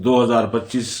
2025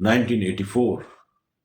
1984,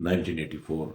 1984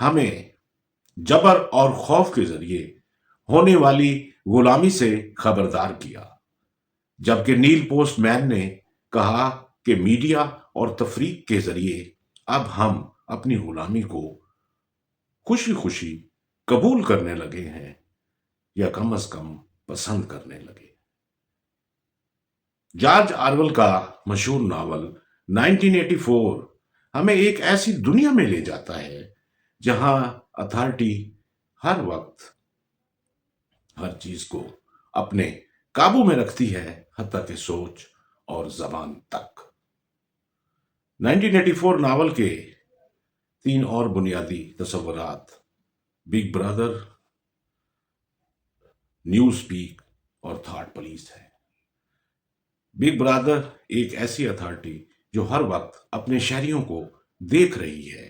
ہمیں جبر اور خوف کے ذریعے ہونے والی غلامی سے خبردار کیا، جبکہ نیل پوسٹ مین نے کہا کہ میڈیا اور تفریق کے ذریعے اب ہم اپنی غلامی کو خوشی خوشی قبول کرنے لگے ہیں، یا کم از کم پسند کرنے لگے۔ جارج آرول کا مشہور ناول 1984 ہمیں ایک ایسی دنیا میں لے جاتا ہے جہاں اتھارٹی ہر وقت ہر چیز کو اپنے قابو میں رکھتی ہے، حتیٰ کہ سوچ اور زبان تک۔ 1984 ناول کے 3 اور بنیادی تصورات بگ برادر، نیوز سپیک اور تھاٹ پولیس ہے۔ بگ برادر ایک ایسی اتھارٹی جو ہر وقت اپنے شہریوں کو دیکھ رہی ہے،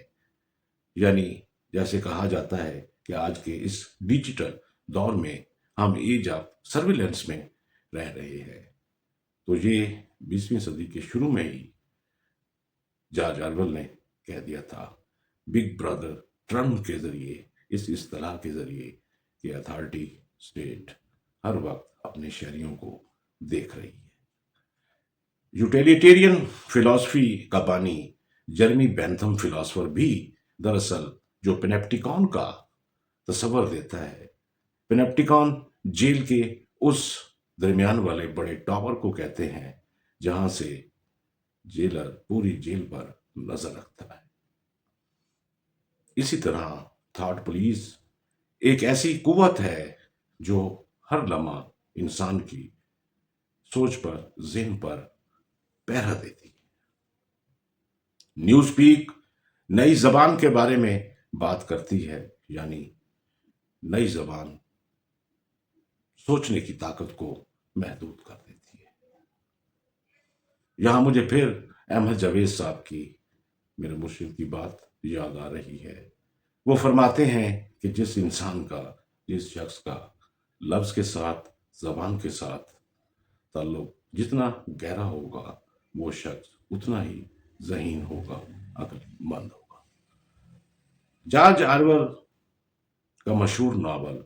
یعنی جیسے کہا جاتا ہے کہ آج کے اس ڈیجیٹل دور میں ہم ایج آف سرویلنس میں رہ رہے ہیں۔ تو یہ 20ویں صدی کے شروع میں ہی جارج آرول نے کہہ دیا تھا، بگ برادر ٹرمپ کے ذریعے، اس اصطلاح کے ذریعے کہ اتھارٹی اسٹیٹ ہر وقت اپنے شہریوں کو دیکھ رہی ہے۔ یوٹیلیٹیرین فلسفی کا بانی جرمی بینتھم فلاسفر بھی دراصل جو پینپٹیکون کا تصور دیتا ہے، پینپٹیکون جیل کے اس درمیان والے بڑے ٹاور کو کہتے ہیں جہاں سے جیلر پوری جیل پر نظر رکھتا ہے۔ اسی طرح تھاٹ پولیس ایک ایسی قوت ہے جو ہر لمحہ انسان کی سوچ پر، ذہن پر پہرا دیتی ہے۔ نیوز پیک نئی زبان کے بارے میں بات کرتی ہے، یعنی نئی زبان سوچنے کی طاقت کو محدود کر دیتی ہے۔ یہاں مجھے پھر احمد جاوید صاحب کی، میرے مرشد کی بات یاد آ رہی ہے۔ وہ فرماتے ہیں کہ جس انسان کا، جس شخص کا لفظ کے ساتھ، زبان کے ساتھ تعلق جتنا گہرا ہوگا، وہ شخص اتنا ہی ذہین ہوگا، عقل مند ہوگا۔ جارج آرول کا مشہور ناول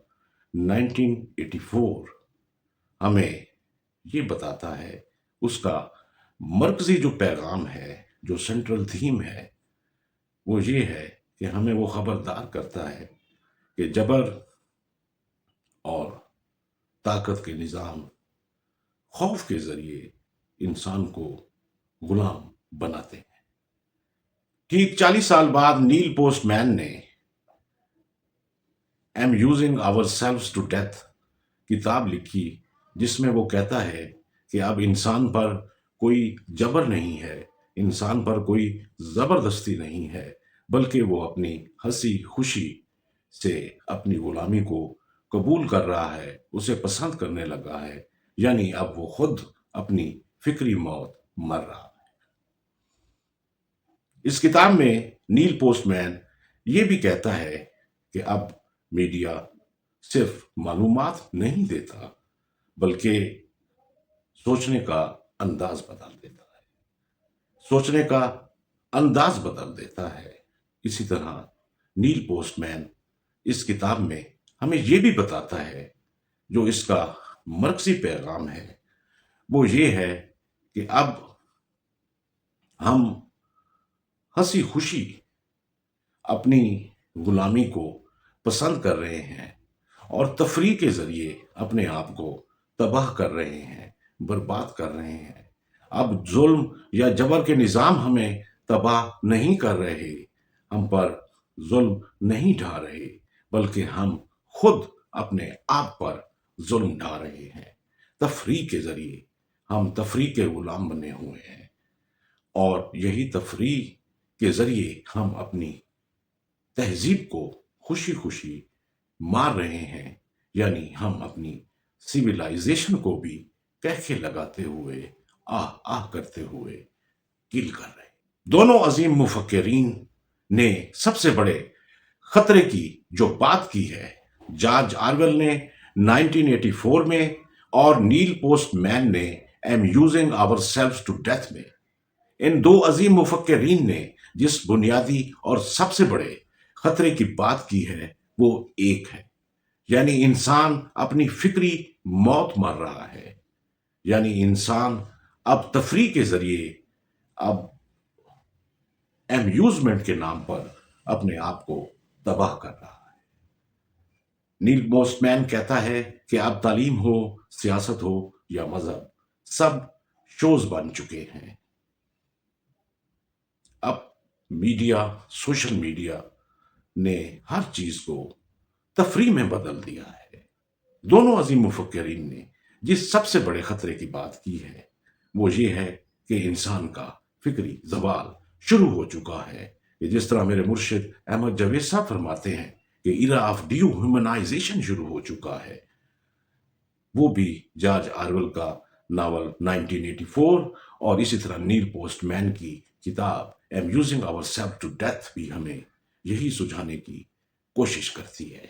1984 ہمیں یہ بتاتا ہے، اس کا مرکزی جو پیغام ہے، جو سینٹرل تھیم ہے، وہ یہ ہے کہ ہمیں وہ خبردار کرتا ہے کہ جبر اور طاقت کے نظام خوف کے ذریعے انسان کو غلام بناتے ہیں۔ ٹھیک 40 سال بعد نیل پوسٹ مین نے amusing ourselves to death کتاب لکھی، جس میں وہ کہتا ہے کہ اب انسان پر کوئی جبر نہیں ہے، انسان پر کوئی زبردستی نہیں ہے، بلکہ وہ اپنی ہنسی خوشی سے اپنی غلامی کو قبول کر رہا ہے، اسے پسند کرنے لگا ہے، یعنی اب وہ خود اپنی فکری موت مر رہا ہے۔ اس کتاب میں نیل پوسٹ مین یہ بھی کہتا ہے کہ اب میڈیا صرف معلومات نہیں دیتا، بلکہ سوچنے کا انداز بدل دیتا ہے، سوچنے کا انداز بدل دیتا ہے۔ اسی طرح نیل پوسٹ مین اس کتاب میں ہمیں یہ بھی بتاتا ہے، جو اس کا مرکزی پیغام ہے، وہ یہ ہے کہ اب ہم ہنسی خوشی اپنی غلامی کو پسند کر رہے ہیں، اور تفریح کے ذریعے اپنے آپ کو تباہ کر رہے ہیں، برباد کر رہے ہیں۔ اب ظلم یا جبر کے نظام ہمیں تباہ نہیں کر رہے، ہم پر ظلم نہیں ڈھا رہے، بلکہ ہم خود اپنے آپ پر ظلم ڈھا رہے ہیں۔ تفریح کے ذریعے ہم تفریح کے غلام بنے ہوئے ہیں، اور یہی تفریح کے ذریعے ہم اپنی تہذیب کو خوشی خوشی مار رہے ہیں، یعنی ہم اپنی سویلائزیشن کو بھی کہکے لگاتے ہوئے، آہ آہ کرتے ہوئے کل کر رہے ہیں۔ دونوں عظیم مفکرین نے سب سے بڑے خطرے کی جو بات کی ہے، جارج آرول نے 1984 میں اور نیل پوسٹ مین نے amusing ourselves to death میں، ان دو عظیم مفکرین نے جس بنیادی اور سب سے بڑے خطرے کی بات کی ہے وہ ایک ہے، یعنی انسان اپنی فکری موت مار رہا ہے، یعنی انسان اب تفریح کے ذریعے، اب امیوزمنٹ کے نام پر اپنے آپ کو تباہ کر رہا ہے۔ نیل بوسٹ مین کہتا ہے کہ اب تعلیم ہو، سیاست ہو یا مذہب، سب شوز بن چکے ہیں۔ اب میڈیا، سوشل میڈیا نے ہر چیز کو تفریح میں بدل دیا ہے۔ دونوں عظیم مفکرین نے جس سب سے بڑے خطرے کی بات کی ہے وہ یہ ہے کہ انسان کا فکری زوال شروع ہو چکا ہے، کہ جس طرح میرے مرشد احمد جاوید صاحب فرماتے ہیں کہ ایرا آف ڈیو ہیومنائزیشن شروع ہو چکا ہے۔ وہ بھی جارج آرویل کا ناول 1984 اور اسی طرح نیل پوسٹ مین کی کتاب amusing ourselves to death بھی ہمیں یہی سجھانے کی کوشش کرتی ہے۔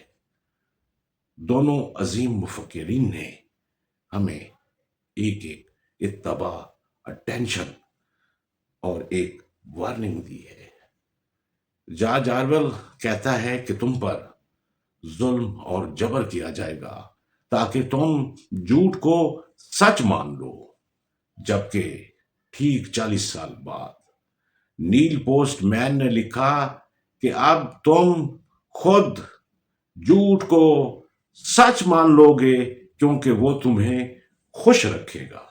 دونوں عظیم مفکرین نے ہمیں ایک ایک اتباع، اٹینشن اور ایک وارننگ دی ہے۔ جارج آرویل کہتا ہے کہ تم پر ظلم اور جبر کیا جائے گا تاکہ تم جھوٹ کو سچ مان لو، جبکہ ٹھیک 40 سال بعد نیل پوسٹ مین نے لکھا کہ اب تم خود جھوٹ کو سچ مان لو گے کیونکہ وہ تمہیں خوش رکھے گا۔